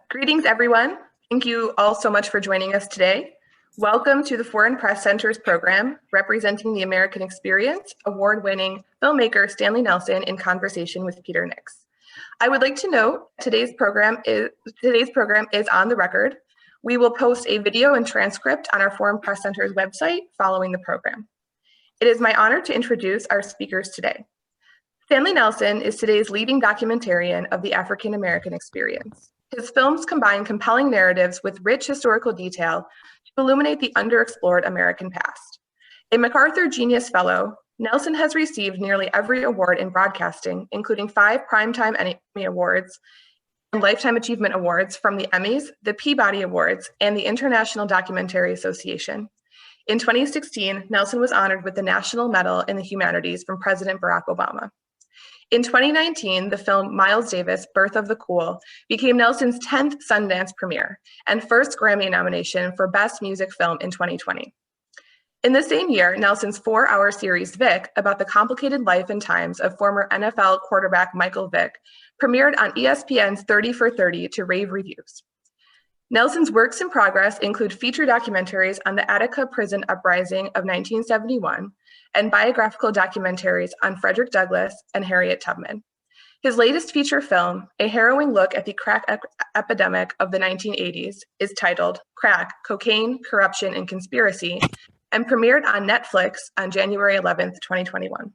Greetings, everyone. Thank you all so much for joining us today. Welcome to the Foreign Press Center's program, representing the American Experience, award-winning filmmaker Stanley Nelson in conversation with Peter Nix. I would like to note today's program is on the record. We will post a video and transcript on our Foreign Press Center's website following the program. It is my honor to introduce our speakers today. Stanley Nelson is today's leading documentarian of the African American experience. His films combine compelling narratives with rich historical detail to illuminate the underexplored American past. A MacArthur Genius Fellow, Nelson has received nearly every award in broadcasting, including 5 Primetime Emmy Awards and Lifetime Achievement Awards from the Emmys, the Peabody Awards, and the International Documentary Association. In 2016, Nelson was honored with the National Medal in the Humanities from President Barack Obama. In 2019, the film Miles Davis, Birth of the Cool became Nelson's 10th Sundance premiere and first Grammy nomination for Best Music Film in 2020. In the same year, Nelson's 4-hour series Vick, about the complicated life and times of former NFL quarterback Michael Vick, premiered on ESPN's 30 for 30 to rave reviews. Nelson's works in progress include feature documentaries on the Attica prison uprising of 1971 and biographical documentaries on Frederick Douglass and Harriet Tubman. His latest feature film, a harrowing look at the crack epidemic of the 1980s, is titled Crack, Cocaine, Corruption, and Conspiracy, and premiered on Netflix on January 11th, 2021.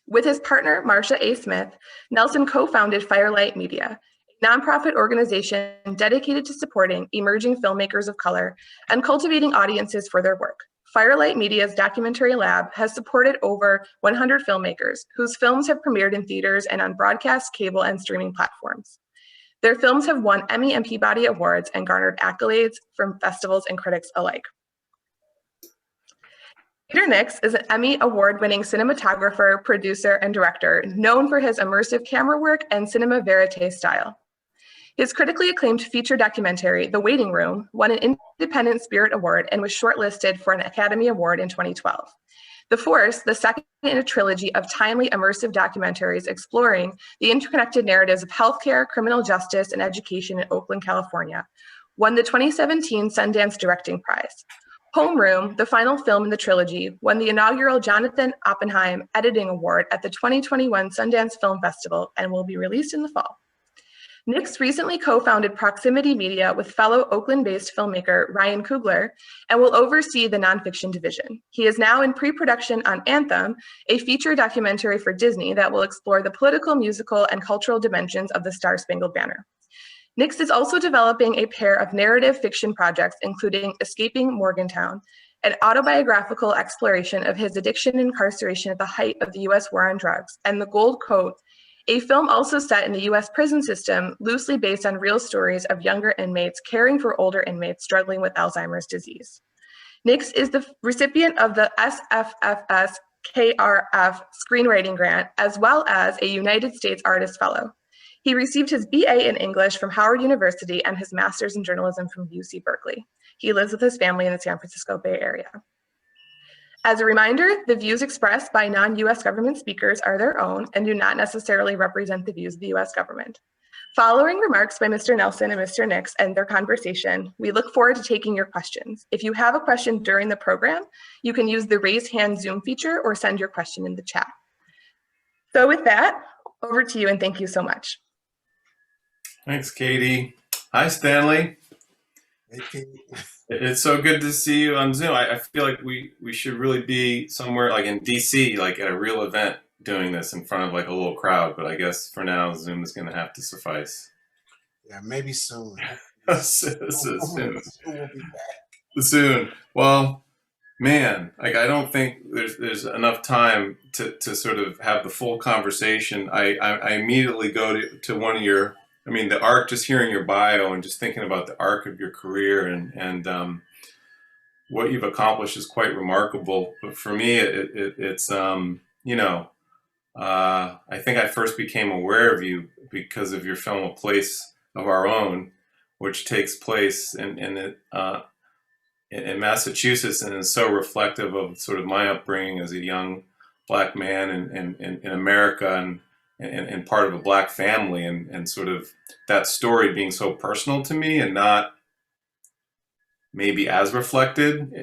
With his partner, Marcia A. Smith, Nelson co-founded Firelight Media, a nonprofit organization dedicated to supporting emerging filmmakers of color and cultivating audiences for their work. Firelight Media's documentary lab has supported over 100 filmmakers whose films have premiered in theaters and on broadcast, cable, and streaming platforms. Their films have won Emmy and Peabody Awards and garnered accolades from festivals and critics alike. Peter Nix is an Emmy award-winning cinematographer, producer, and director known for his immersive camera work and cinema verite style. His critically acclaimed feature documentary, The Waiting Room, won an Independent Spirit Award and was shortlisted for an Academy Award in 2012. The Force, the second in a trilogy of timely immersive documentaries exploring the interconnected narratives of healthcare, criminal justice, and education in Oakland, California, won the 2017 Sundance Directing Prize. Homeroom, the final film in the trilogy, won the inaugural Jonathan Oppenheim Editing Award at the 2021 Sundance Film Festival and will be released in the fall. Nix recently co-founded Proximity Media with fellow Oakland-based filmmaker Ryan Coogler and will oversee the nonfiction division. He is now in pre-production on Anthem, a feature documentary for Disney that will explore the political, musical, and cultural dimensions of the Star-Spangled Banner. Nix is also developing a pair of narrative fiction projects, including Escaping Morgantown, an autobiographical exploration of his addiction and incarceration at the height of the U.S. war on drugs, and The Gold Coat, a film also set in the U.S. prison system, loosely based on real stories of younger inmates caring for older inmates struggling with Alzheimer's disease. Nix is the recipient of the SFFS KRF Screenwriting Grant, as well as a United States Artist Fellow. He received his BA in English from Howard University and his master's in journalism from UC Berkeley. He lives with his family in the San Francisco Bay Area. As a reminder, the views expressed by non-U.S. government speakers are their own and do not necessarily represent the views of the U.S. government. Following remarks by Mr. Nelson and Mr. Nix and their conversation, we look forward to taking your questions. If you have a question during the program, you can use the raise hand Zoom feature or send your question in the chat. So with that, over to you and thank you so much. Thanks, Katie. Hi, Stanley. Hey, Katie. It's so good to see you on Zoom. I feel like we should really be somewhere like in DC, like at a real event doing this in front of like a little crowd, but I guess for now Zoom is going to have to suffice. Yeah, maybe soon. Soon. We'll be back. Soon. Well, man, like I don't think there's enough time to sort of have the full conversation. I immediately go to one of your, I mean, the arc, just hearing your bio and just thinking about the arc of your career and what you've accomplished is quite remarkable. But for me, it's you know, I think I first became aware of you because of your film A Place of Our Own, which takes place in Massachusetts and is so reflective of sort of my upbringing as a young Black man in America. And and part of a Black family, and sort of that story being so personal to me and not maybe as reflected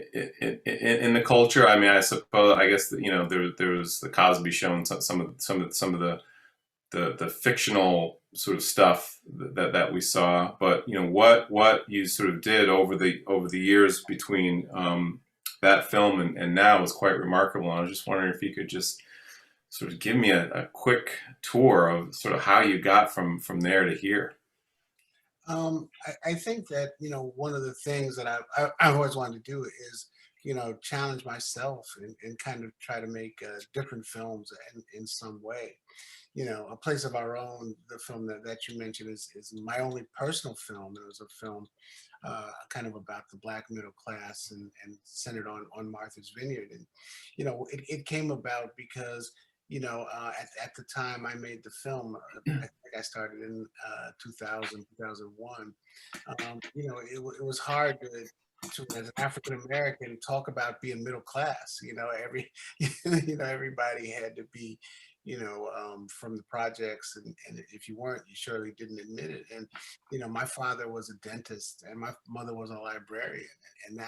in the culture. I mean, I guess that, there was the Cosby Show and some of the fictional sort of stuff that we saw. But what you sort of did over the years between that film and now is quite remarkable. And I was just wondering if you could just sort of give me a quick tour of sort of how you got from there to here. I think that, one of the things that I've always wanted to do is, challenge myself and kind of try to make different films in some way. A Place of Our Own, the film that you mentioned, is my only personal film. It was a film kind of about the Black middle class and centered on Martha's Vineyard. And, it came about because, at the time I made the film, I think I started in 2000, 2001. It was hard to, as an African American, talk about being middle class. Everybody had to be, from the projects, and if you weren't, you surely didn't admit it. And my father was a dentist, and my mother was a librarian, and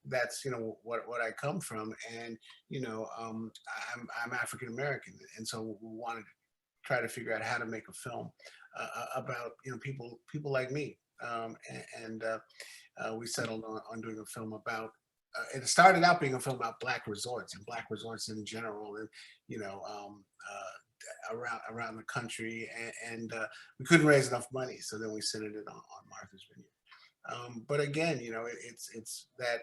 that's what I come from. And I'm African American, and so we wanted to try to figure out how to make a film about people like me. We settled on doing a film about. It started out being a film about Black resorts and Black resorts in general, and around the country. And we couldn't raise enough money, so then we centered it on Martha's Vineyard. But again, it's that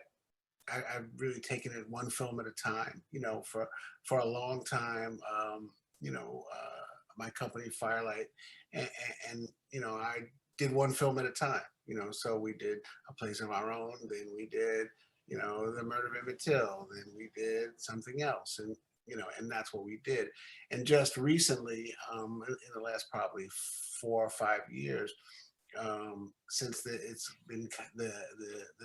I've really taken it one film at a time. For a long time, my company Firelight, and I did one film at a time. So we did A Place of Our Own, then we did The Murder of Emmett Till, then we did something else, and that's what we did. And just recently, in the last probably 4 or 5 years, since it's been the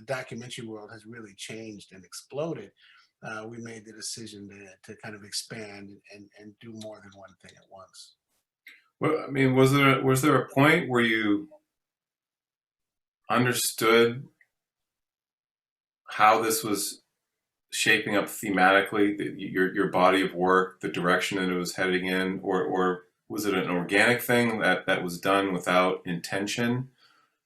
documentary world has really changed and exploded, we made the decision to kind of expand and do more than one thing at once. Well, I mean, was there a point where you understood how this was shaping up thematically, your body of work, the direction that it was heading in, or was it an organic thing that was done without intention?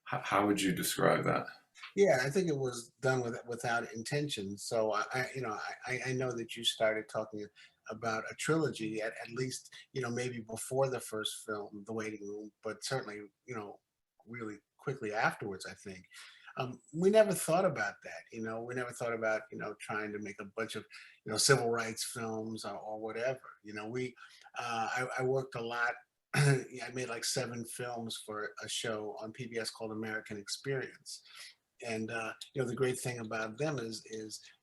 How would you describe that? Yeah, I think it was done without intention. So I know that you started talking about a trilogy at least, maybe before the first film, The Waiting Room, but certainly, really quickly afterwards, I think. We never thought about that. We never thought about, trying to make a bunch of, civil rights films or whatever. I worked a lot. I made like 7 films for a show on PBS called American Experience. And the great thing about them is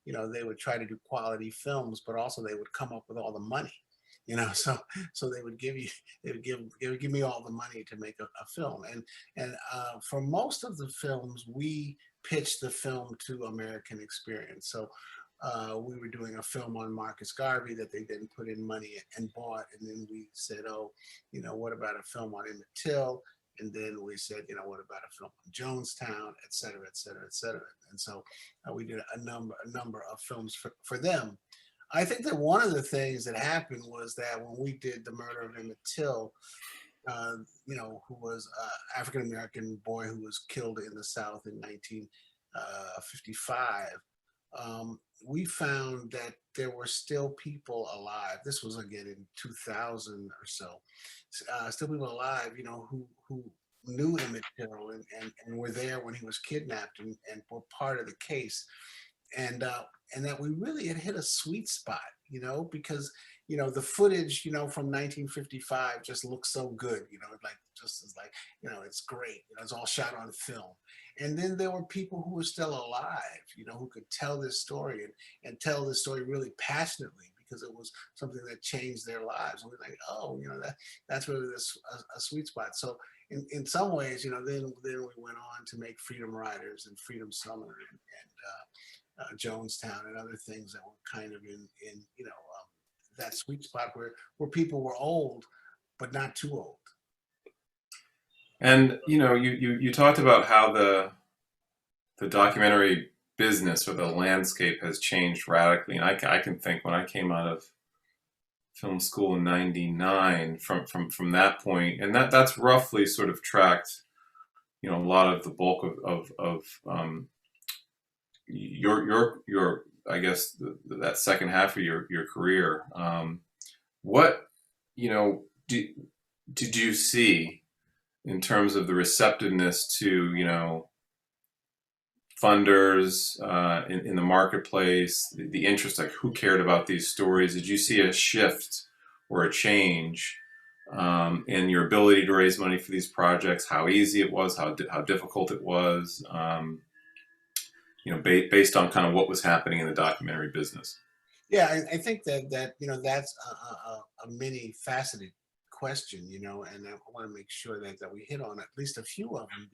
they would try to do quality films, but also they would come up with all the money. So they would give me all the money to make a film. And for most of the films, we pitched the film to American Experience. So we were doing a film on Marcus Garvey that they then put in money and bought, and then we said, oh, what about a film on Emmett Till? And then we said, what about a film on Jonestown, et cetera, et cetera, et cetera. And so we did a number of films for them. I think that one of the things that happened was that when we did The Murder of Emmett Till, who was an African-American boy who was killed in the South in 1955, we found that there were still people alive. This was again in 2000 or so. Still people alive, who knew Emmett Till and were there when he was kidnapped and were part of the case. And that we really had hit a sweet spot, because the footage, from 1955 just looks so good, like just as like, it's great, it's all shot on film. And then there were people who were still alive, who could tell this story and tell this story really passionately, because it was something that changed their lives. And we're like, oh, that's really a sweet spot. So in some ways, then we went on to make Freedom Riders and Freedom Summer and Jonestown and other things that were kind of in that sweet spot where people were old, but not too old. And you talked about how the documentary business or the landscape has changed radically. And I can think when I came out of film school in '99, from that point, and that's roughly sort of tracked, a lot of the bulk of your I guess that second half of your career. What did you see in terms of the receptiveness to funders in the marketplace, the interest, like who cared about these stories? Did you see a shift or a change in your ability to raise money for these projects? How easy it was, how difficult it was, based on kind of what was happening in the documentary business? Yeah, I think that that's a many faceted question, and I want to make sure that we hit on at least a few of them,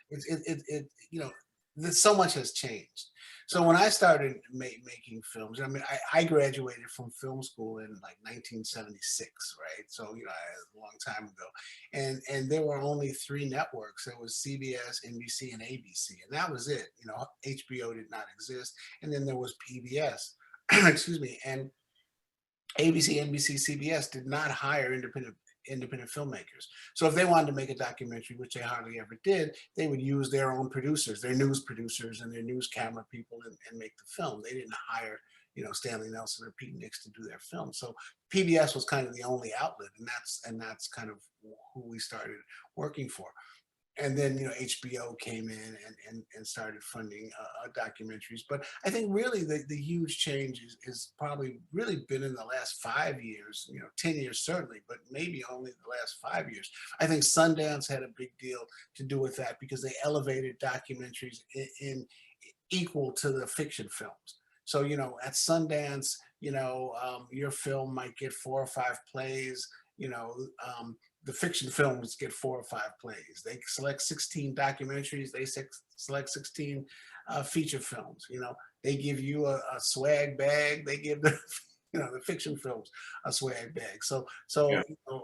because so much has changed. So when I started making films, I mean, I graduated from film school in like 1976, right? So a long time ago, and there were only three networks. There was CBS, NBC, and ABC, and that was it. HBO did not exist, and then there was PBS. Excuse me, and ABC, NBC, CBS did not hire independent filmmakers. So if they wanted to make a documentary, which they hardly ever did, they would use their own producers, their news producers and their news camera people, and make the film. They didn't hire, Stanley Nelson or Pete Nix to do their film. So PBS was kind of the only outlet, and that's kind of who we started working for. And then HBO came in and started funding documentaries. But I think really the huge change is probably really been in the last 5 years, 10 years certainly, but maybe only the last 5 years. I think Sundance had a big deal to do with that, because they elevated documentaries in equal to the fiction films. So at Sundance, your film might get 4 or 5 plays. The fiction films get 4 or 5 plays. They select 16 documentaries. They select 16 feature films. They give you a swag bag. They give the the fiction films a swag bag. So Yeah.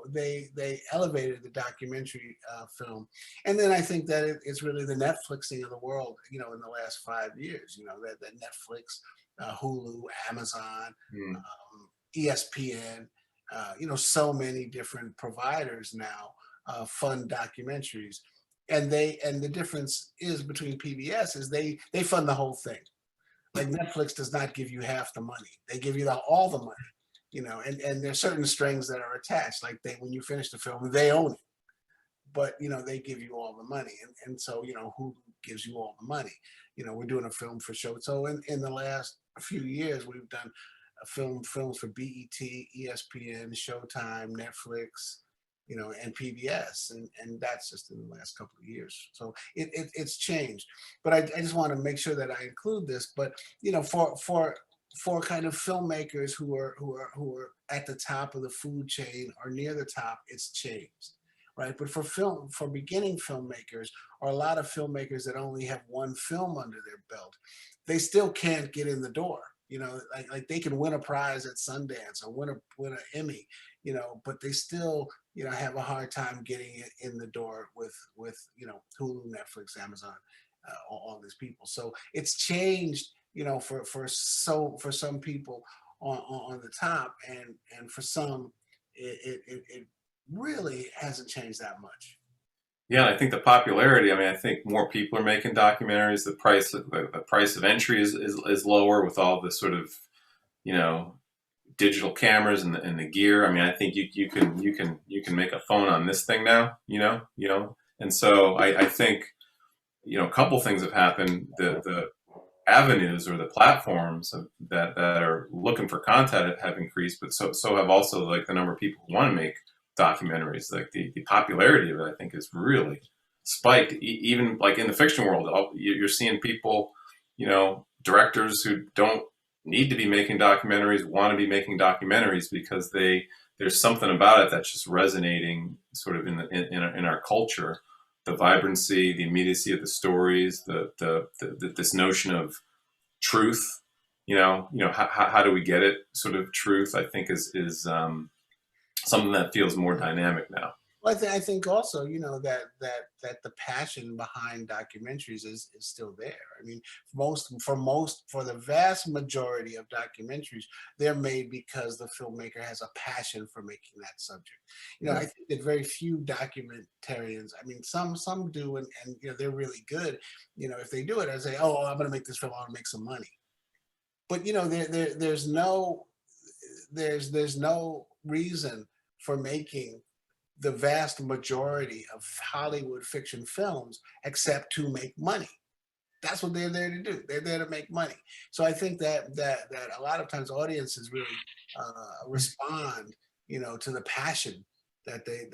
they elevated the documentary film, and then I think that it's really the Netflixing of the world. In the last 5 years. That Netflix, Hulu, Amazon, Mm. ESPN. So many different providers now fund documentaries, and the difference is between PBS is they fund the whole thing. Like Netflix does not give you half the money; they give you all the money. And there's certain strings that are attached. Like when you finish the film, they own it, but they give you all the money, and so who gives you all the money? We're doing a film for show. So in the last few years, we've done films for BET, ESPN, Showtime, Netflix, and PBS, and that's just in the last couple of years. So it's changed, but I just want to make sure that I include this. But for kind of filmmakers who are at the top of the food chain or near the top, it's changed, right? But for beginning filmmakers, or a lot of filmmakers that only have one film under their belt, they still can't get in the door. Like they can win a prize at Sundance or win an Emmy, but they still, have a hard time getting it in the door with Hulu, Netflix, Amazon, all these people. So it's changed, for some people on the top, and for some, it really hasn't changed that much. Yeah, I think the popularity. I mean, I think more people are making documentaries. The price of entry is lower with all the sort of, digital cameras and the gear. I mean, I think you can make a phone on this thing now. And so I think a couple things have happened. The avenues or the platforms that are looking for content have increased, but so have also like the number of people who want to make documentaries. Like the popularity of it, I think, is really spiked. Even like in the fiction world, you're seeing people, directors who don't need to be making documentaries want to be making documentaries because there's something about it that's just resonating sort of in our culture. The vibrancy, the immediacy of the stories, the this notion of truth. How do we get it? Sort of truth, I think, is something that feels more dynamic now. Well, I think also, that the passion behind documentaries is still there. I mean, for the vast majority of documentaries, they're made because the filmmaker has a passion for making that subject. I think that very few documentarians, I mean, some do, and they're really good. If they do it, I say, oh, I'm going to make this film, I want to make some money. But there's no reason for making the vast majority of Hollywood fiction films except to make money. That's what they're there to do. They're there to make money. So I think that a lot of times audiences really respond, to the passion that they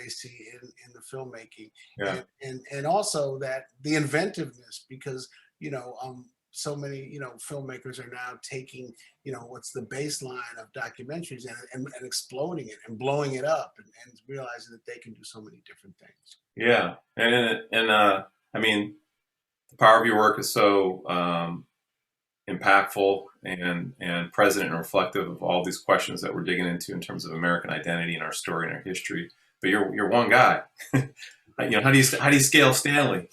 see in the filmmaking, Yeah. and also that the inventiveness, because so many filmmakers are now taking what's the baseline of documentaries and exploding it and blowing it up, and realizing that they can do so many different things. Yeah. And I mean, the power of your work is so impactful and present and reflective of all these questions that we're digging into in terms of American identity and our story and our history. But you're one guy. How do you scale Stanley?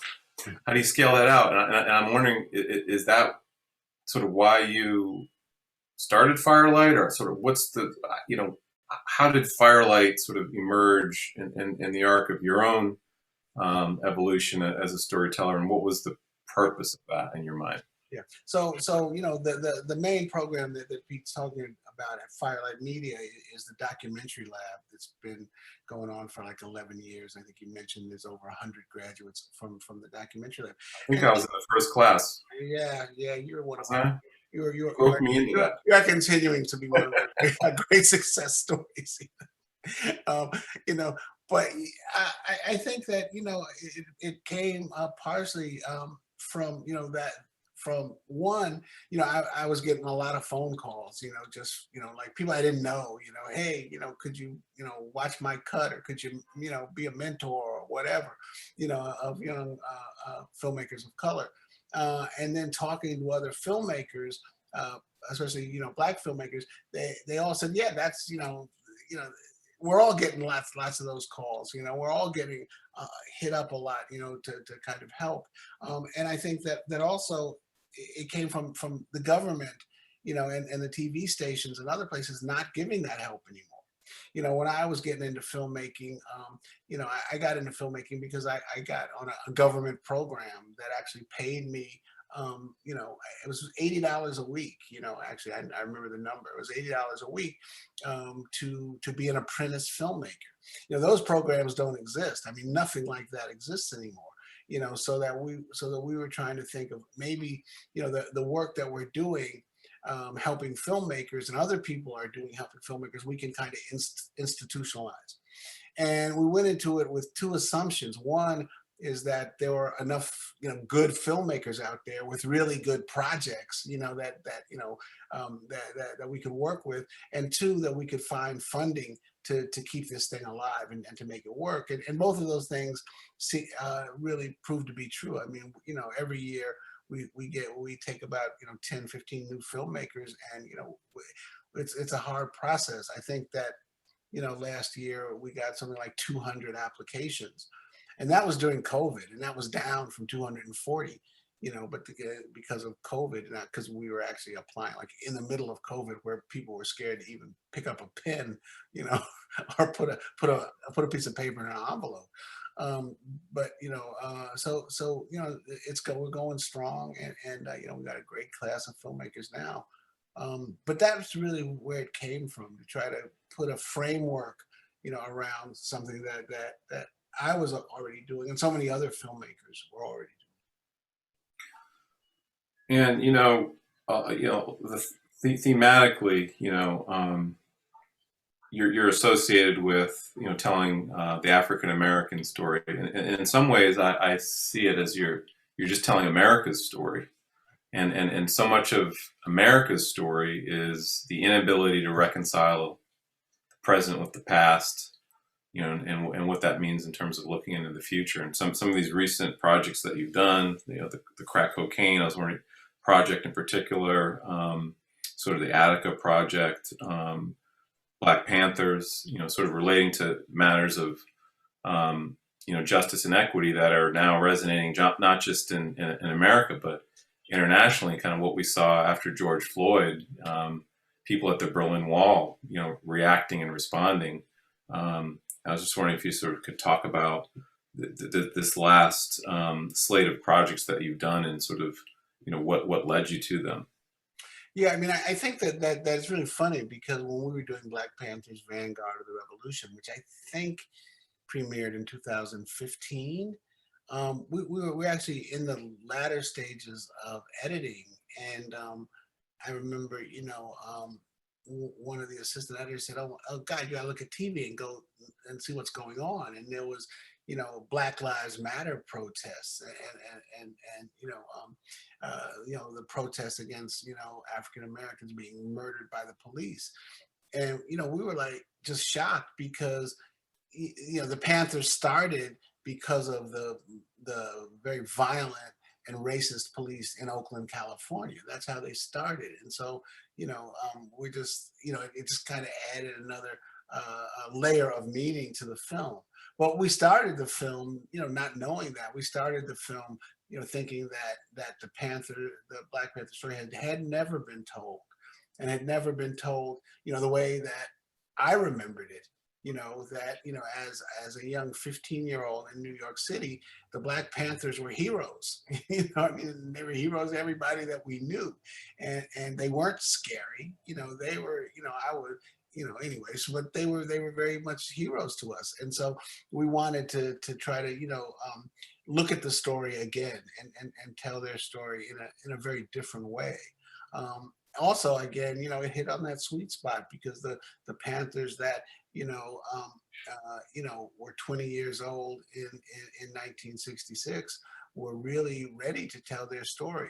How do you scale that out? And I'm wondering, is that sort of why you started Firelight, or sort of what's the, how did Firelight sort of emerge in the arc of your own evolution as a storyteller, and what was the purpose of that in your mind? Yeah. So the main program that Pete's talking about at Firelight Media is the documentary lab that's been going on for like 11 years. I think you mentioned there's over 100 graduates from the documentary lab. I think I was in the first class. Yeah, you're one of them. You're Broke me into that. You're continuing to be one of the great success stories. But I think that it came partially from from one, I was getting a lot of phone calls, just, like people I didn't know, hey, could you, watch my cut, or could you, be a mentor or whatever, of young filmmakers of color. And then talking to other filmmakers, especially, Black filmmakers, they all said, yeah, that's, we're all getting lots of those calls, we're all getting hit up a lot, to kind of help. And I think that also it came from the government, and the TV stations and other places not giving that help anymore. When I was getting into filmmaking, I got into filmmaking because I got on a government program that actually paid me, it was $80 a week, actually, I remember the number. It was $80 a week to be an apprentice filmmaker. Those programs don't exist. I mean, nothing like that exists anymore. So that we were trying to think of maybe, the work that we're doing, helping filmmakers, and other people are doing helping filmmakers, we can kind of institutionalize. And we went into it with two assumptions. One is that there were enough, good filmmakers out there with really good projects, that we could work with, and two, that we could find funding to keep this thing alive and to make it work. And both of those things really proved to be true. I mean, every year we take about 10, 15 new filmmakers, and it's a hard process. I think that last year we got something like 200 applications, and that was during COVID, and that was down from 240. But because of COVID, not because we were actually applying, like in the middle of COVID, where people were scared to even pick up a pen, or put a piece of paper in an envelope. But we're going strong, and we got a great class of filmmakers now. But that's really where it came from, to try to put a framework, around something that I was already doing, and so many other filmmakers were already doing. And thematically, you're associated with telling the African American story, and in some ways, I see it as you're just telling America's story, and so much of America's story is the inability to reconcile the present with the past, and what that means in terms of looking into the future. And some of these recent projects that you've done, the crack cocaine, I was wondering, project in particular, sort of the Attica project, Black Panthers, sort of relating to matters of, justice and equity that are now resonating not just in America, but internationally, kind of what we saw after George Floyd, people at the Berlin Wall, reacting and responding. I was just wondering if you sort of could talk about this last slate of projects that you've done and sort of, what led you to them. Yeah, I mean, I think that's really funny because when we were doing Black Panther's Vanguard of the Revolution, which I think premiered in 2015, we were actually in the latter stages of editing, and I remember, one of the assistant editors said, "Oh, God, you gotta look at TV and go and see what's going on." And there was, Black Lives Matter protests, and the protests against, African Americans being murdered by the police, and we were like just shocked because the Panthers started because of the very violent and racist police in Oakland, California. That's how they started. And so, we just, it just kind of added another layer of meaning to the film. But we started the film, not knowing that. We started the film, thinking that the Black Panther story had never been told, and had never been told, the way that I remembered it. As a young 15-year-old in New York City, the Black Panthers were heroes. I mean, they were heroes to everybody that we knew, and they weren't scary. They were, I would, anyways, but they were very much heroes to us. And so we wanted to try to, look at the story again and tell their story in a very different way. Also, again, it hit on that sweet spot because the Panthers that were 20 years old in 1966 were really ready to tell their story.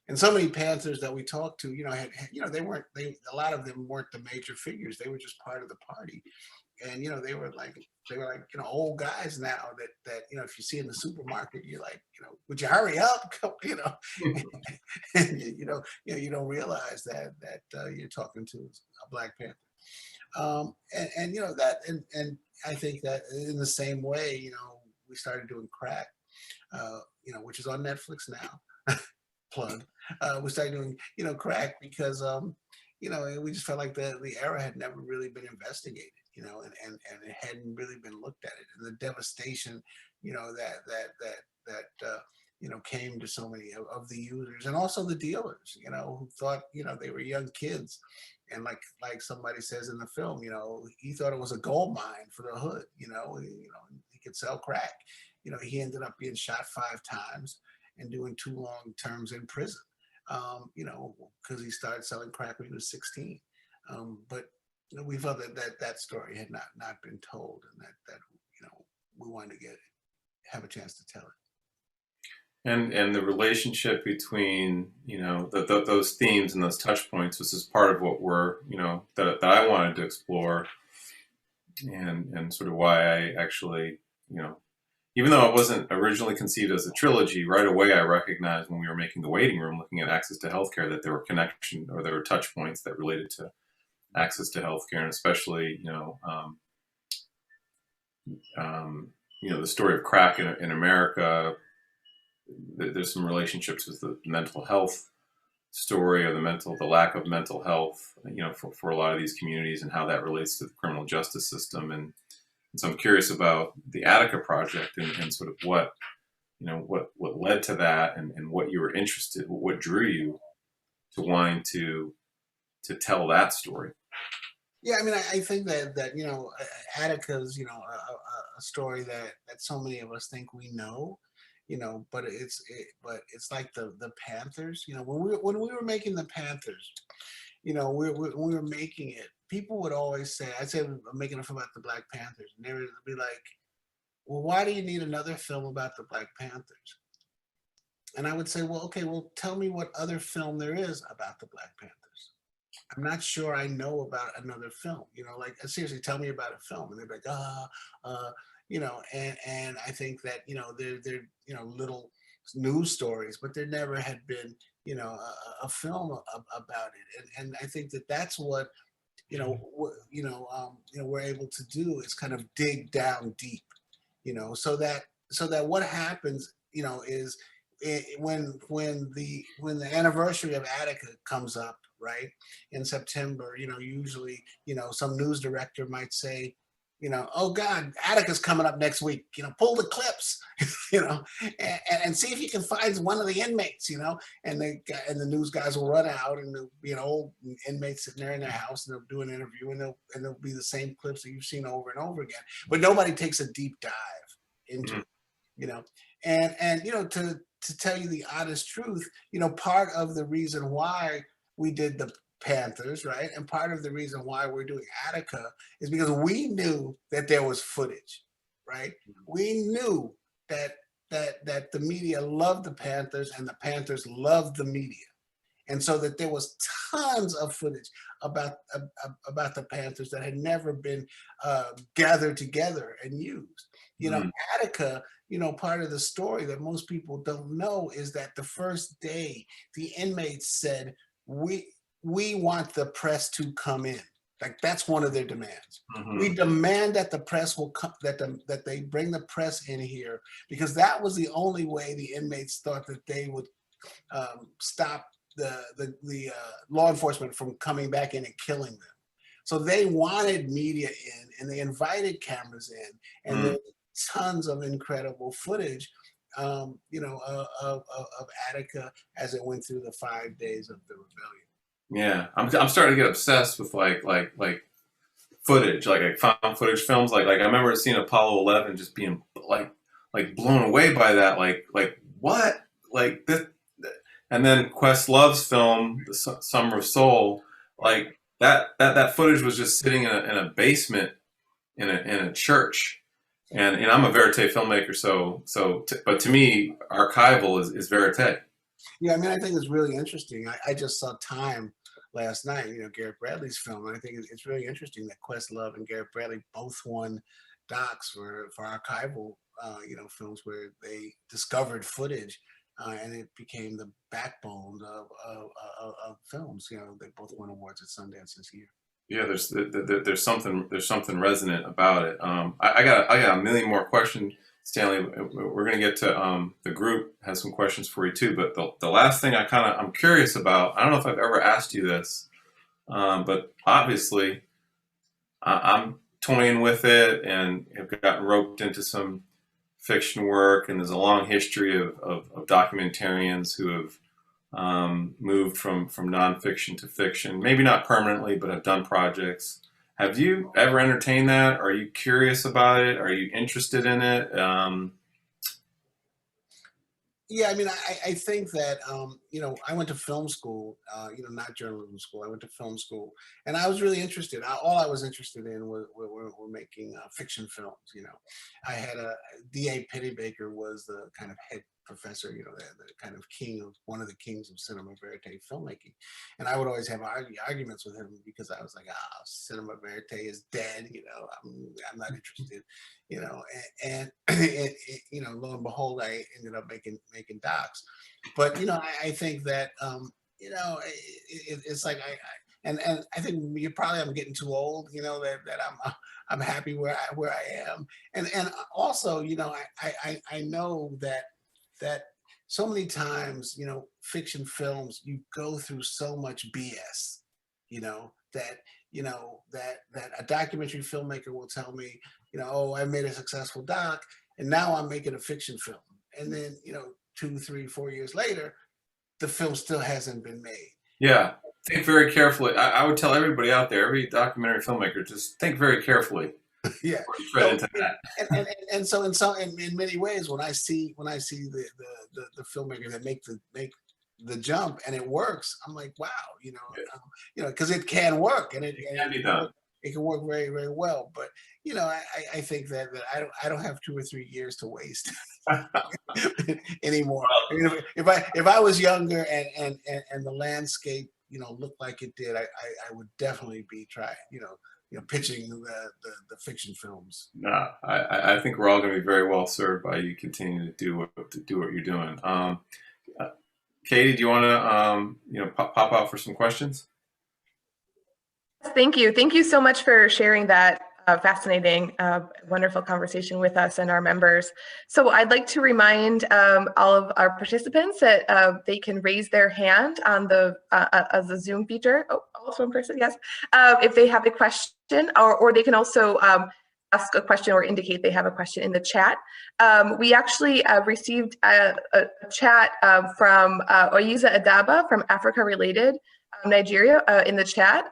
And so many Panthers that we talked to, a lot of them weren't the major figures. They were just part of the party. And, they were like, old guys now that, if you see in the supermarket, you're like, would you hurry up? And, you don't realize that you're talking to a Black Panther. And I think that in the same way, we started doing Crack, which is on Netflix now. Plug. We started doing, Crack because, we just felt like the era had never really been investigated, and it hadn't really been looked at it, and the devastation, that came to so many of the users and also the dealers, who thought, they were young kids. And like somebody says in the film, he thought it was a gold mine for the hood, he could sell crack. He ended up being shot 5 times and doing 2 long terms in prison, because he started selling crack when he was 16. But we felt that story had not been told, and that we wanted to have a chance to tell it. And the relationship between those themes and those touch points, this is part of what we're that I wanted to explore, and sort of why I actually even though it wasn't originally conceived as a trilogy, right away I recognized when we were making The Waiting Room, looking at access to healthcare, that there were touch points that related to access to healthcare, and especially the story of crack in America. There's some relationships with the mental health story, or the lack of mental health, for a lot of these communities, and how that relates to the criminal justice system. And so I'm curious about the Attica project and sort of what led to that, and what you were what drew you to wanting to tell that story. Yeah, I mean, I think that Attica's a story that so many of us think we know, but it's like the Panthers. When we were making the Panthers, when we were making it, people would always say, I'd say I'm making a film about the Black Panthers, and they would be like, well, why do you need another film about the Black Panthers? And I would say, well, okay, well, tell me what other film there is about the Black Panthers. I'm not sure I know about another film, like, seriously, tell me about a film. And they're like, and I think that, they're little news stories, but there never had been, a film about it. And I think that that's what we're able to do is kind of dig down deep, so that what happens, is when the anniversary of Attica comes up, right, in September, usually, some news director might say, oh God, Attica's coming up next week, pull the clips, and see if you can find one of the inmates, and the news guys will run out, and there'll be an old inmate sitting there in their house, and they'll do an interview, and they'll be the same clips that you've seen over and over again, but nobody takes a deep dive into it, and to tell you the honest truth, part of the reason why we did the Panthers, right, and part of the reason why we're doing Attica is because we knew that there was footage, right? We knew that the media loved the Panthers and the Panthers loved the media, and so that there was tons of footage about the Panthers that had never been gathered together and used. Attica, part of the story that most people don't know is that the first day the inmates said, we want the press to come in. Like, that's one of their demands. We demand that the press will come, that they bring the press in here, because that was the only way the inmates thought that they would stop the law enforcement from coming back in and killing them. So they wanted media in, and they invited cameras in, and there's tons of incredible footage, of Attica as it went through the 5 days of the rebellion. Yeah, I'm starting to get obsessed with like footage, like found footage films. Like I remember seeing Apollo 11, just being like blown away by that. Like what? Like this, and then Questlove's film, The Summer of Soul. Like that footage was just sitting in a basement in a church. And I'm a verite filmmaker, but to me, archival is verite. Yeah, I mean, I think it's really interesting. I just saw Time last night, Garrett Bradley's film, and I think it's really interesting that Questlove and Garrett Bradley both won docs for archival, films where they discovered footage, and it became the backbone of films. They both won awards at Sundance this year. Yeah, there's something resonant about it. I got a million more questions, Stanley. We're gonna get to the group has some questions for you too. But the last thing I'm curious about. I don't know if I've ever asked you this, but obviously I'm toying with it and have gotten roped into some fiction work, and there's a long history of documentarians who have moved from nonfiction to fiction, maybe not permanently, but have done projects. Have you ever entertained that? Are you curious about it? Are you interested in it? Yeah, I mean, I think that, I went to film school, not journalism school. I went to film school, and I was really interested. All I was interested in were making fiction films. I had D.A. Pennebaker was the kind of head professor, the kind of one of the kings of cinema verite filmmaking. And I would always have arguments with him because I was like, cinema verite is dead, I'm not interested, and lo and behold, I ended up making docs. But, I think that, it's like, and I think I'm getting too old, that I'm happy where I am. And also, I know that so many times, fiction films, you go through so much BS, that a documentary filmmaker will tell me, oh, I made a successful doc, and now I'm making a fiction film. And then, 2, 3, 4 years later, the film still hasn't been made. Yeah, think very carefully. I would tell everybody out there, every documentary filmmaker, just think very carefully. Yeah. Into that. And so in many ways, when I see the filmmaker that make the jump and it works, I'm like, wow, because it can work, and it can be done. It can work very, very well. But I think that I don't have 2 or 3 years to waste anymore. I mean, if I was younger and the landscape looked like it did, I would definitely be trying pitching the fiction films. No, I think we're all going to be very well served by you continuing to do what you're doing. Katie, do you want to pop out for some questions? Thank you. Thank you so much for sharing that fascinating, wonderful conversation with us and our members. So I'd like to remind all of our participants that they can raise their hand on the Zoom feature. Oh, also in person, yes. If they have a question, or they can also ask a question or indicate they have a question in the chat. We actually received a chat from Oyiza Adaba from Africa Related Nigeria in the chat.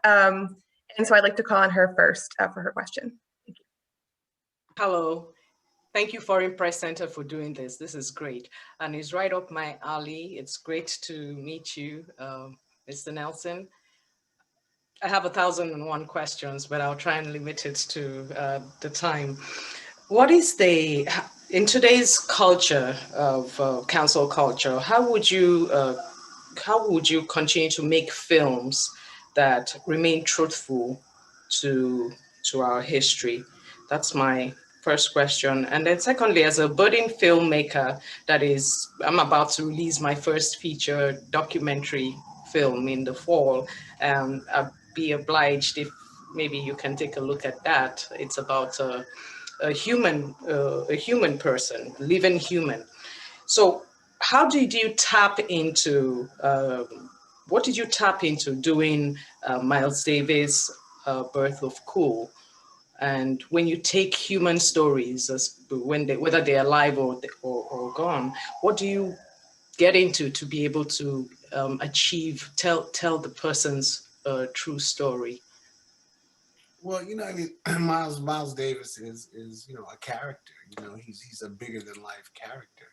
And so I'd like to call on her first for her question. Thank you. Hello. Thank you, Foreign Press Center, for doing this. This is great. And it's right up my alley. It's great to meet you, Mr. Nelson. I have 1,001 questions, but I'll try and limit it to the time. What is in today's culture of cancel culture, how would you continue to make films that remain truthful to our history? That's my first question. And then secondly, as a budding filmmaker, I'm about to release my first feature documentary film in the fall. I'd be obliged if maybe you can take a look at that. It's about a human person, living human. So how did you tap into, what did you tap into doing Miles Davis' Birth of Cool? And when you take human stories, whether they're alive or gone, what do you get into to be able to tell the person's true story? Well, I mean, Miles Davis is a character. He's a bigger than life character,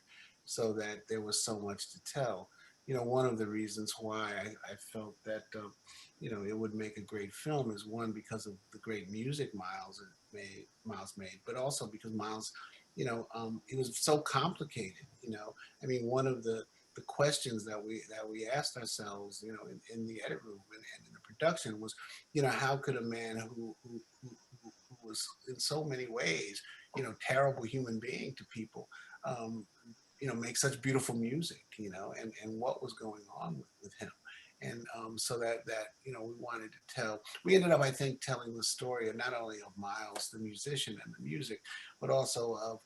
so that there was so much to tell. One of the reasons why I felt that it would make a great film is, one, because of the great music Miles made, but also because Miles, it was so complicated. I mean, one of the questions that we asked ourselves, in the edit room and in the production was, how could a man who was in so many ways, terrible human being to people, make such beautiful music, and what was going on with him. And so that we wanted to we ended up, I think, telling the story of not only of Miles, the musician, and the music, but also of,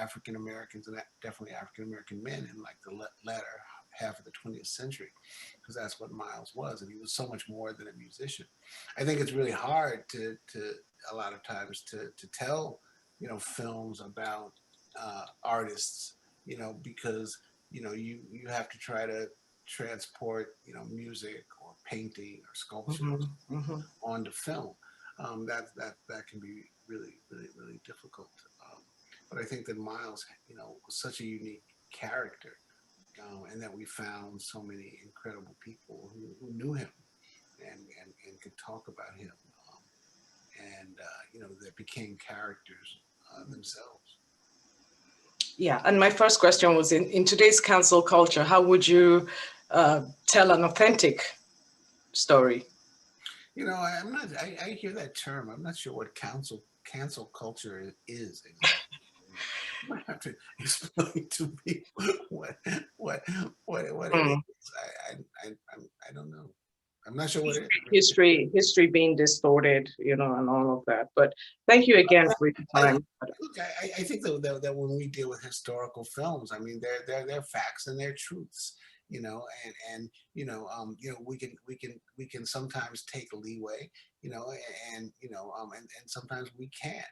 African Americans, and definitely African American men in like the latter half of the 20th century, because that's what Miles was, and he was so much more than a musician. I think it's really hard to a lot of times to tell films about artists, because you have to try to transport music or painting or sculpture onto film. That can be really difficult. But I think that Miles, was such a unique character, and that we found so many incredible people who knew him and could talk about him, and that became characters themselves. Yeah, and my first question was, in today's cancel culture, how would you tell an authentic story? I'm not. I hear that term. I'm not sure what cancel culture is. You might have to explain to me what it is. I don't know. I'm not sure what it is. History being distorted, and all of that. But thank you again for your time. Look, I think that when we deal with historical films, I mean, they're facts and they're truths, and we can sometimes take a leeway, and sometimes we can't,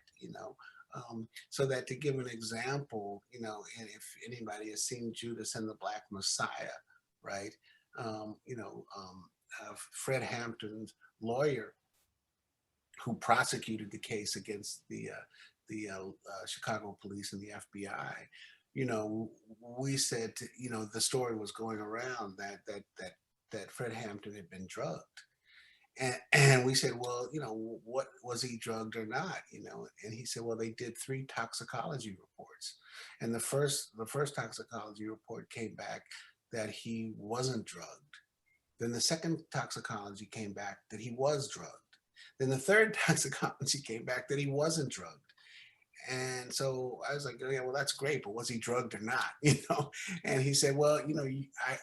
so that, to give an example, and if anybody has seen Judas and the Black Messiah, right? Fred Hampton's lawyer, who prosecuted the case against the Chicago police and the FBI, we said, the story was going around that Fred Hampton had been drugged. And we said, well, what was he drugged or not? And he said, well, they did 3 toxicology reports. And the first toxicology report came back that he wasn't drugged. Then the second toxicology came back that he was drugged. Then the third toxicology came back that he wasn't drugged. And so I was like, oh, yeah, well, that's great, but was he drugged or not? And he said, well,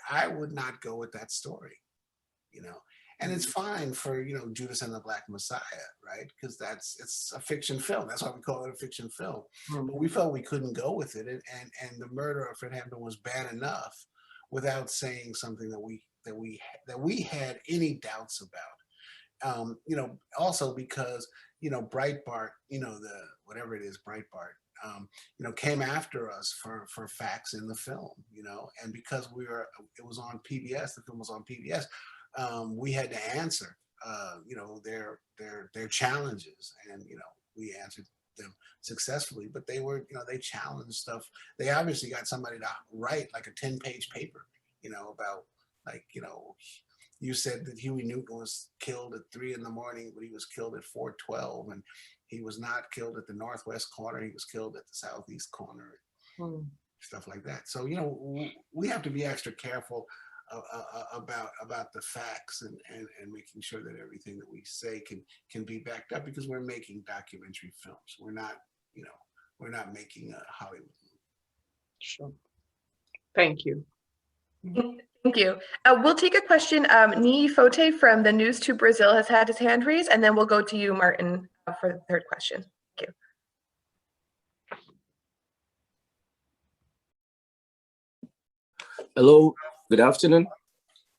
I would not go with that story, And it's fine for, Judas and the Black Messiah, right? Because it's a fiction film. That's why we call it a fiction film. But we felt we couldn't go with it, and the murder of Fred Hampton was bad enough without saying something that we had any doubts about. Also because Breitbart, the whatever it is, Breitbart, came after us for facts in the film, and because it was on PBS, the film was on PBS. We had to answer, their challenges, and we answered them successfully. But they were, they challenged stuff. They obviously got somebody to write like a 10-page paper, about like, you said that Huey Newton was killed at 3 a.m, but he was killed at 4:12, and he was not killed at the northwest corner. He was killed at the southeast corner, stuff like that. So we have to be extra careful about the facts and making sure that everything that we say can be backed up, because we're making documentary films. We're not making a Hollywood movie. Sure. Thank you. Thank you. We'll take a question. Ni Fote from the News to Brazil has had his hand raised, and then we'll go to you, Martin, for the third question. Thank you. Hello, good afternoon.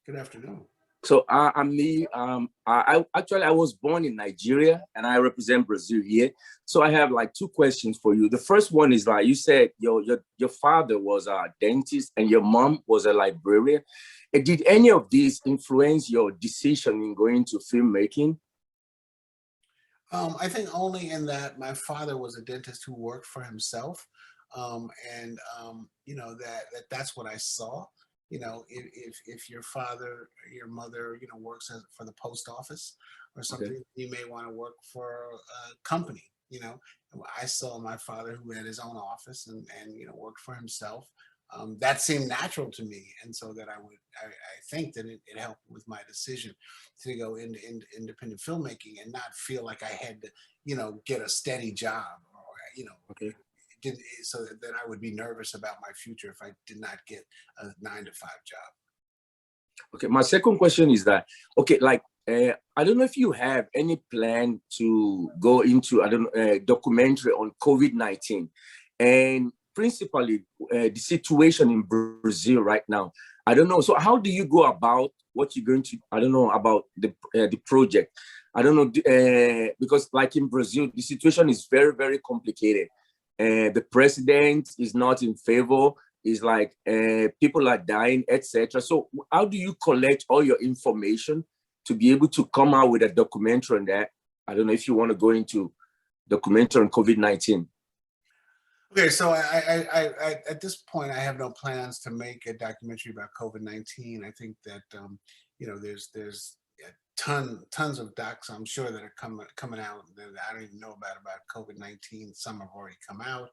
Good afternoon. So I'm Lee. I was born in Nigeria and I represent Brazil here. So I have like 2 questions for you. The first one is like you said your father was a dentist and your mom was a librarian. Did any of these influence your decision in going to filmmaking? I think only in that my father was a dentist who worked for himself, that's what I saw. If your father or your mother, works for the post office or something, okay, you may want to work for a company. I saw my father who had his own office and worked for himself. That seemed natural to me, and so that I think that it helped with my decision to go into independent filmmaking and not feel like I had to, get a steady job or, okay, so that I would be nervous about my future if I did not get a 9-to-5 job. Okay, my second question is that, okay, like, I don't know if you have any plan to go into, a documentary on COVID-19 and principally the situation in Brazil right now. I don't know. So how do you go about what you're going to, I don't know, about the project? I don't know, because like in Brazil, the situation is very, very complicated. The president is not in favor. It's like people are dying, etc. So how do you collect all your information to be able to come out with a documentary on that? I don't know if you want to go into documentary on COVID-19. Okay, so I at this point, I have no plans to make a documentary about COVID-19. I think that there's tons of docs, I'm sure, that are coming out that I don't even know about COVID-19. Some have already come out,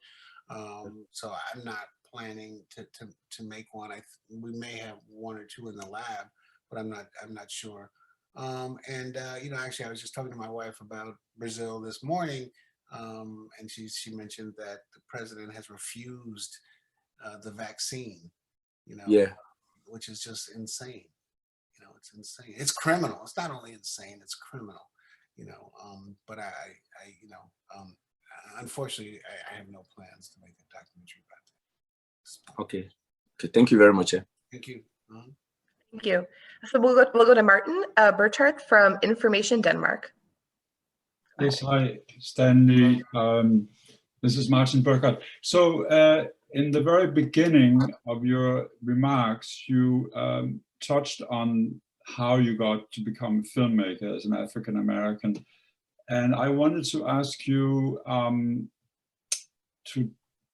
so I'm not planning to make one. We may have 1 or 2 in the lab, but I'm not sure. Actually, I was just talking to my wife about Brazil this morning. And she mentioned that the president has refused the vaccine, yeah, which is just insane. It's insane. It's criminal. It's not only insane, it's criminal, but unfortunately, I have no plans to make a documentary about that. Okay. Thank you very much. Thank you. Thank you. So we'll go to Martin Burchardt from Information Denmark. Yes, hi, Stanley. This is Martin Burkhardt. So in the very beginning of your remarks, you touched on how you got to become a filmmaker as an African American. And I wanted to ask you to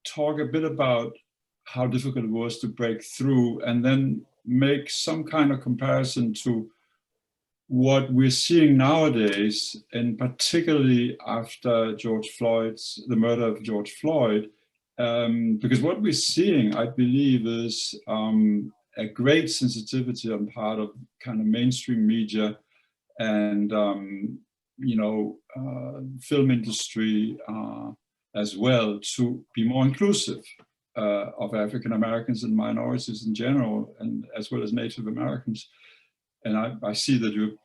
talk a bit about how difficult it was to break through, and then make some kind of comparison to what we're seeing nowadays, and particularly after the murder of George Floyd, because what we're seeing, I believe, is a great sensitivity on part of kind of mainstream media and film industry as well, to be more inclusive of African Americans and minorities in general, and as well as Native Americans. and I see that you've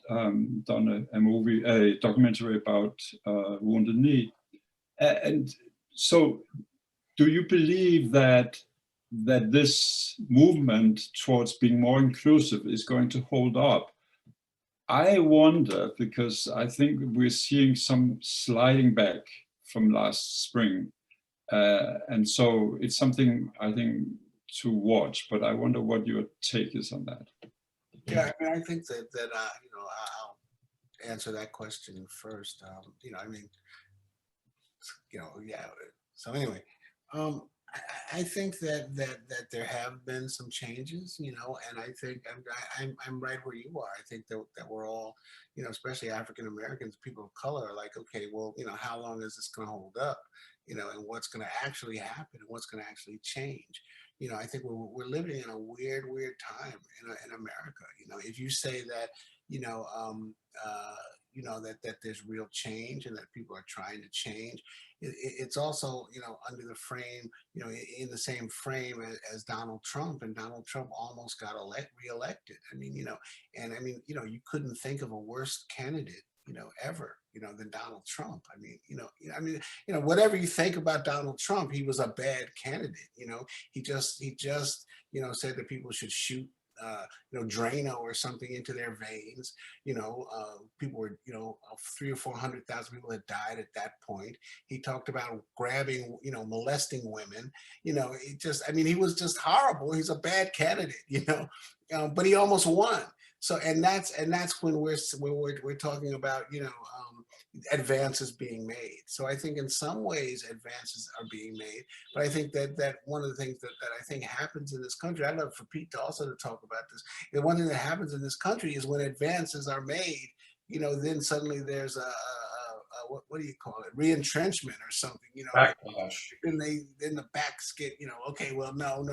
done a documentary about Wounded Knee. And so do you believe that this movement towards being more inclusive is going to hold up? I wonder, because I think we're seeing some sliding back from last spring. And so it's something I think to watch, but I wonder what your take is on that. Yeah, I mean, I think that I'll answer that question first. Yeah. So anyway, I think that there have been some changes, and I think I'm right where you are. I think that we're all, especially African Americans, people of color, are like, okay, well, how long is this going to hold up, and what's going to actually happen and what's going to actually change. I think we're living in a weird time in America. If you say that, that there's real change and that people are trying to change. It's also, under the frame, in the same frame as Donald Trump, and Donald Trump almost got reelected. You couldn't think of a worse candidate, ever, than Donald Trump. Whatever you think about Donald Trump, he was a bad candidate. He just, said that people should shoot Drano or something into their veins. People were, 300,000 or 400,000 people had died at that point. He talked about grabbing, molesting women. He was just horrible. He's a bad candidate, but he almost won. So, and that's when we're talking about, advances being made. So I think in some ways advances are being made, but I think that one of the things that I think happens in this country, I'd love for Pete to also to talk about this. The one thing that happens in this country is when advances are made, then suddenly there's a what do you call it? Re-entrenchment or something, Backlash. Then the backs get, okay, well, no.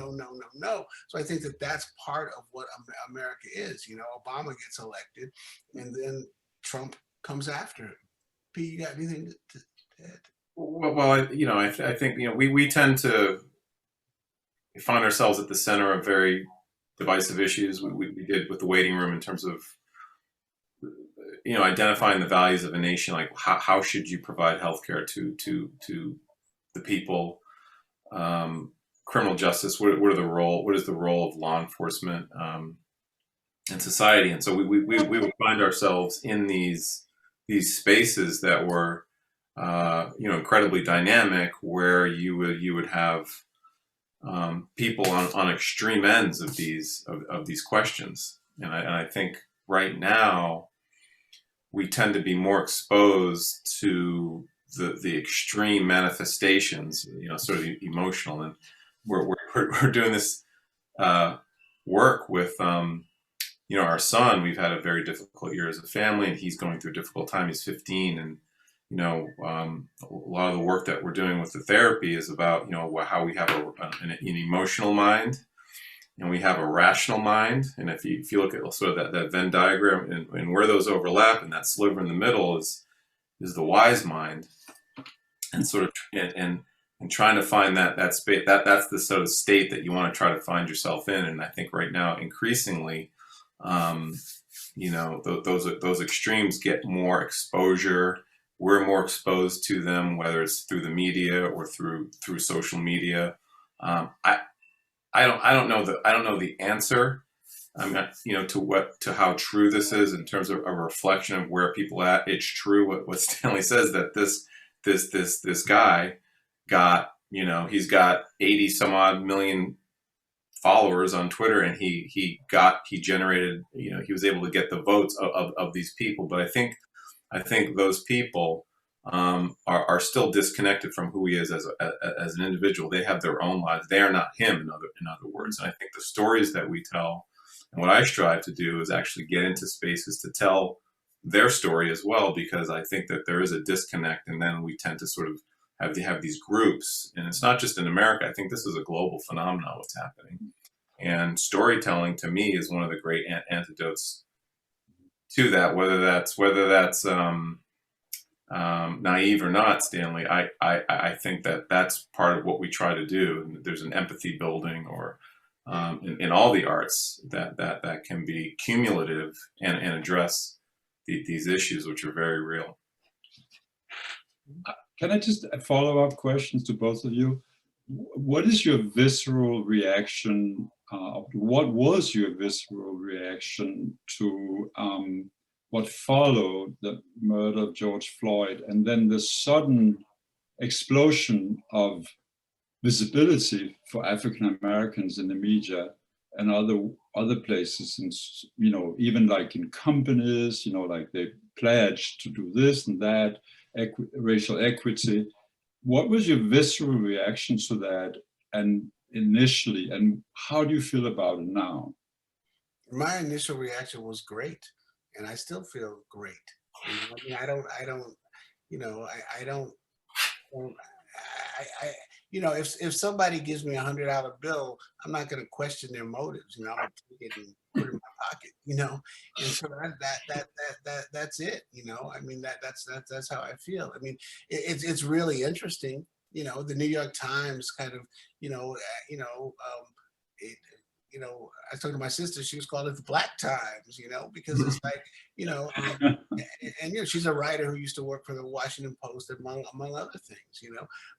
So I think that that's part of what America is. Obama gets elected, and then Trump comes after him. Pete, you got anything to add? Well, I think we tend to find ourselves at the center of very divisive issues. We did with the waiting room in terms of identifying the values of a nation, like how should you provide healthcare to the people, criminal justice, what is the role of law enforcement in society, and so we would find ourselves in these spaces that were incredibly dynamic, where you would have people on extreme ends of these questions, and I think right now we tend to be more exposed to the extreme manifestations, sort of emotional, and we're doing this work with our son. We've had a very difficult year as a family, and he's going through a difficult time. He's 15, and a lot of the work that we're doing with the therapy is about how we have an emotional mind, and we have a rational mind. And if you look at sort of that Venn diagram and where those overlap, and that sliver in the middle is the wise mind, and sort of and trying to find that space, that's the sort of state that you want to try to find yourself in. And I think right now, increasingly, those extremes get more exposure. We're more exposed to them, whether it's through the media or through social media. I don't know the answer. I'm not, to how true this is in terms of a reflection of where people at. It's true what Stanley says, that this guy got, he's got 80 some odd million followers on Twitter, and he generated, he was able to get the votes of these people. But I think those people are still disconnected from who he is as an individual. They have their own lives. They are not him, in other words. And I think the stories that we tell, and what I strive to do, is actually get into spaces to tell their story as well, because I think that there is a disconnect, and then we tend to sort of have these groups. And it's not just in America. I think this is a global phenomenon, what's happening. And storytelling, to me, is one of the great antidotes to that, whether that's naive or not, Stanley. I think that that's part of what we try to do. There's an empathy building, or in all the arts that can be cumulative and address these issues, which are very real. Can I just follow up questions to both of you? What is your visceral reaction? What was your visceral reaction to what followed the murder of George Floyd, and then the sudden explosion of visibility for African Americans in the media and other places, and even like in companies, like they pledged to do this and that, racial equity. What was your visceral reaction to that, and initially, and how do you feel about it now? My initial reaction was great, and I still feel great. I don't, if somebody gives me $100 bill, I'm not going to question their motives. I'm going to take it and put it in my pocket. And so that's it. That's how I feel. It's really interesting. The New York Times kind of, I told my sister, she was calling it the Black Times, because it's like, and she's a writer who used to work for the Washington Post, among other things,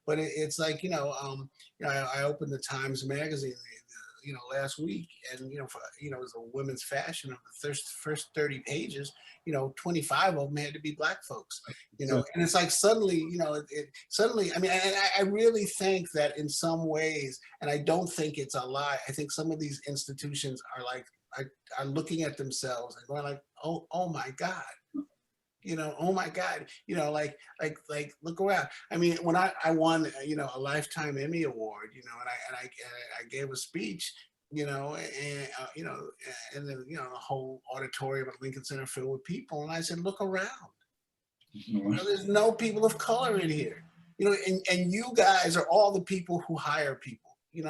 but it's like, I opened the Times magazine, last week, and, it was a women's fashion of the first 30 pages, 25 of them had to be Black folks, and it's like suddenly, suddenly, I really think that in some ways, and I don't think it's a lie, I think some of these institutions are like, are looking at themselves and going like, oh my God. Oh my God, like look around. When I won, a Lifetime Emmy Award, and I gave a speech, and then, the whole auditorium at Lincoln Center filled with people. And I said, look around. There's no people of color in here, and you guys are all the people who hire people, you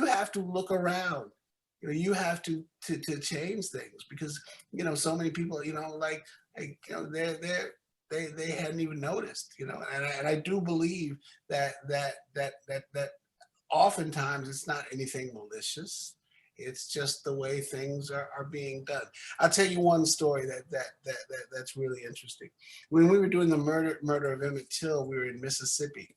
have to look around. You have to change things, because, so many people, they hadn't even noticed, and I do believe that oftentimes it's not anything malicious. It's just the way things are being done. I'll tell you one story that's really interesting. When we were doing the murder of Emmett Till, we were in Mississippi.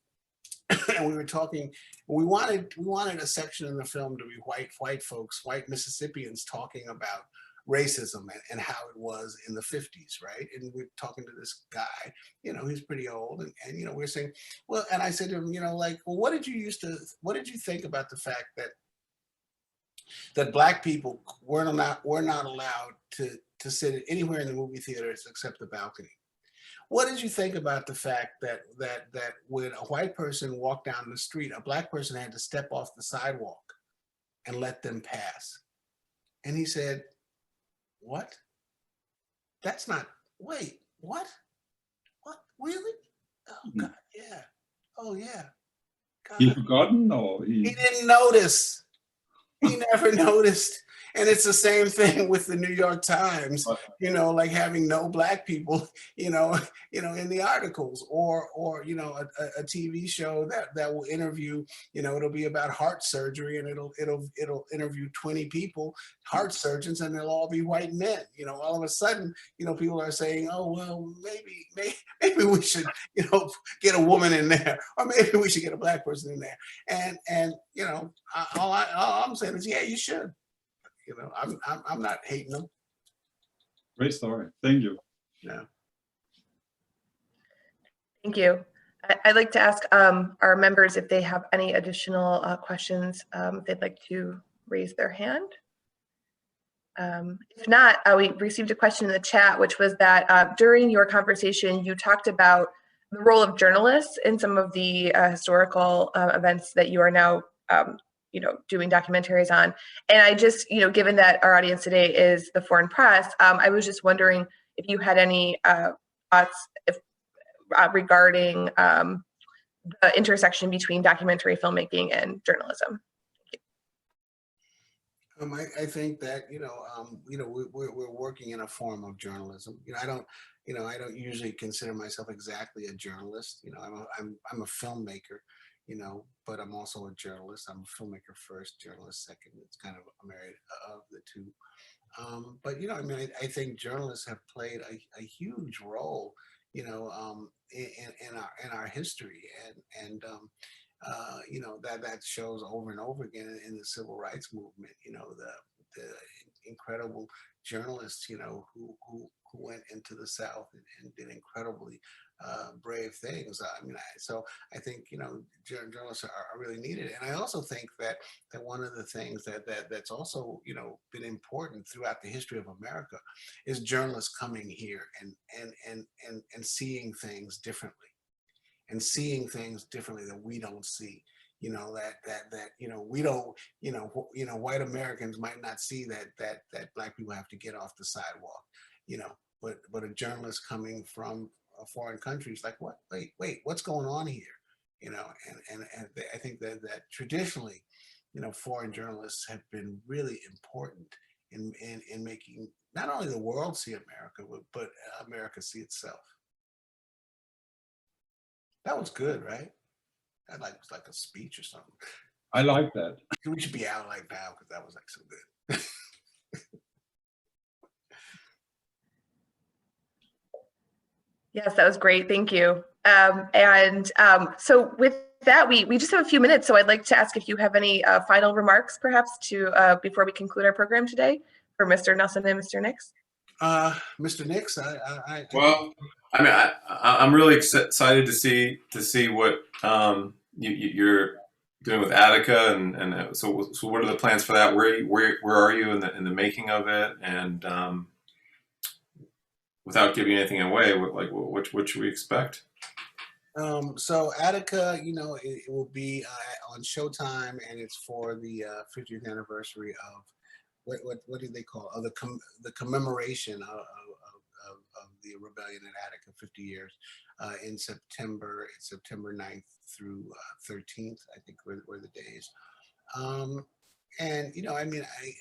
And we were talking, we wanted a section in the film to be white folks, white Mississippians talking about racism and how it was in the 50s, right? And we're talking to this guy, he's pretty old, and we're saying, well, and I said to him, well, what did you think about the fact that Black people were not allowed to sit anywhere in the movie theaters except the balcony? What did you think about the fact that when a white person walked down the street, a Black person had to step off the sidewalk and let them pass? And he said, what? That's not, wait, what? What, really? Oh God, yeah. Oh yeah. God. He forgotten, or he didn't notice. He never noticed. And it's the same thing with the New York Times, like having no Black people, in the articles, or a TV show that will interview, it'll be about heart surgery, and it'll interview 20 people, heart surgeons, and they'll all be white men. All of a sudden, people are saying, oh, well, maybe we should, get a woman in there, or maybe we should get a Black person in there. And all I'm saying is, yeah, you should. I'm not hating them. Great story. Thank you. Yeah. Thank you. I'd like to ask our members if they have any additional questions, if they'd like to raise their hand. If not, we received a question in the chat, which was that during your conversation, you talked about the role of journalists in some of the historical events that you are now doing documentaries on. And I just, given that our audience today is the foreign press, I was just wondering if you had any thoughts regarding the intersection between documentary filmmaking and journalism. I think that we're working in a form of journalism. I don't usually consider myself exactly a journalist. I'm a filmmaker. but I'm also a journalist. I'm a filmmaker first, journalist second. It's kind of a married of the two. But I think journalists have played a huge role, in our history, that shows over and over again in the civil rights movement. The incredible journalists, who went into the South and did incredibly brave things. So I think journalists are really needed, and I also think that one of the things that's also been important throughout the history of America is journalists coming here and seeing things differently, that we don't see. We don't, white Americans might not see that Black people have to get off the sidewalk, but a journalist coming from a foreign country is like, what? Wait, what's going on here? And I think that traditionally, foreign journalists have been really important in making not only the world see America, but America see itself. That was good, right? That was like a speech or something. I like that. We should be out like now because that was like so good. Yes, that was great. Thank you. So with that, we just have a few minutes. So I'd like to ask if you have any final remarks, perhaps, before we conclude our program today, for Mr. Nelson and Mr. Nix. Mr. Nix, I'm really excited to see what you're doing with Attica, and so what are the plans for that? Where are you in the making of it? And without giving anything away, what should we expect? So Attica, it will be on Showtime, and it's for the 50th anniversary of what do they call it? The commemoration of the rebellion at Attica, 50 years in September. It's September 9th through 13th, I think were the days. And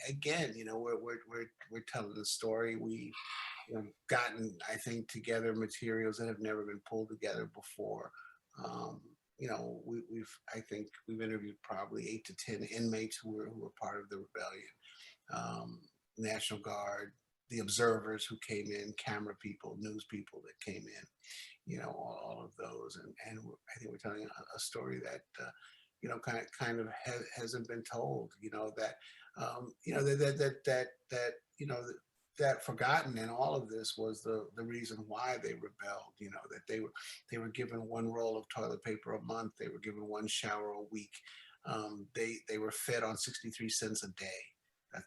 again, we're telling the story. We gotten, I think, together materials that have never been pulled together before. I think we've interviewed probably 8 to 10 inmates who were part of the rebellion, National Guard, the observers who came in, camera people, news people that came in, all of those, and I think we're telling a story that kind of hasn't been told. That forgotten in all of this was the reason why they rebelled. That they were given one roll of toilet paper a month. They were given one shower a week. They were fed on 63 cents a day.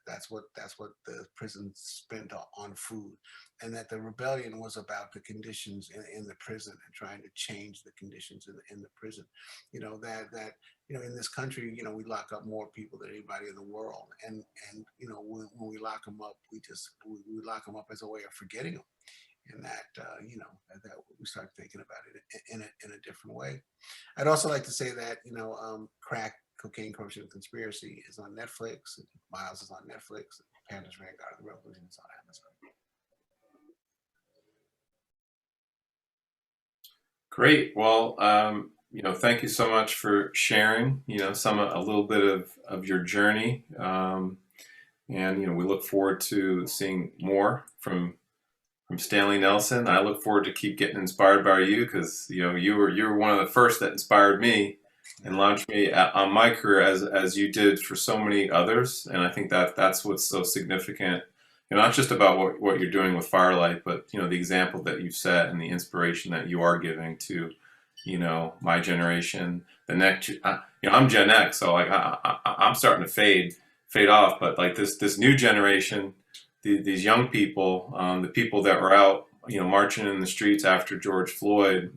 That's what the prison spent on food, and that the rebellion was about the conditions in the prison and trying to change the conditions in the prison. In this country, we lock up more people than anybody in the world, and when we lock them up, we lock them up as a way of forgetting them, and that we start thinking about it in a different way. I'd also like to say that Crack, Cocaine, Corruption, and Conspiracy is on Netflix. Miles is on Netflix. Panda's Vanguard of the Revolution is on Amazon. Great. Well, thank you so much for sharing, a little bit of your journey. And, we look forward to seeing more from Stanley Nelson. I look forward to keep getting inspired by you because, you were one of the first that inspired me and launched me on my career as you did for so many others. And I think that's what's so significant, not just about what you're doing with Firelight, but, the example that you've set and the inspiration that you are giving to, my generation, the next, I'm Gen X, so I'm starting to fade off, but this new generation, these young people, the people that were out, marching in the streets after George Floyd,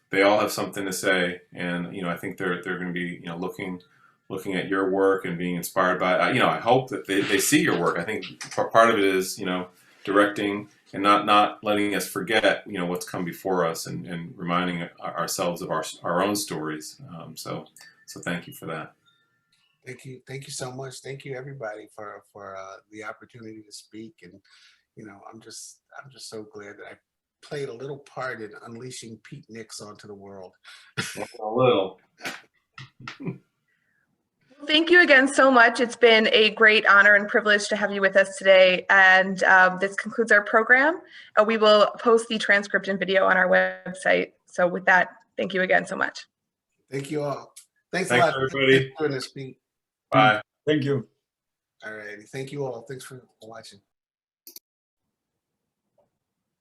they all have something to say, and I think they're going to be looking at your work and being inspired by it. I hope that they see your work. I think part of it is directing and not letting us forget what's come before us and reminding ourselves of our own stories. So thank you for that. Thank you so much. Thank you everybody for the opportunity to speak, and I'm just so glad that I played a little part in unleashing Pete Nix onto the world. A little. Thank you again so much. It's been a great honor and privilege to have you with us today. And this concludes our program. We will post the transcript and video on our website. So with that, thank you again so much. Thank you all. Thanks Thanks, a lot. everybody. Thanks for doing this, Pete. Bye. Thank you. All right. Thank you all. Thanks for watching.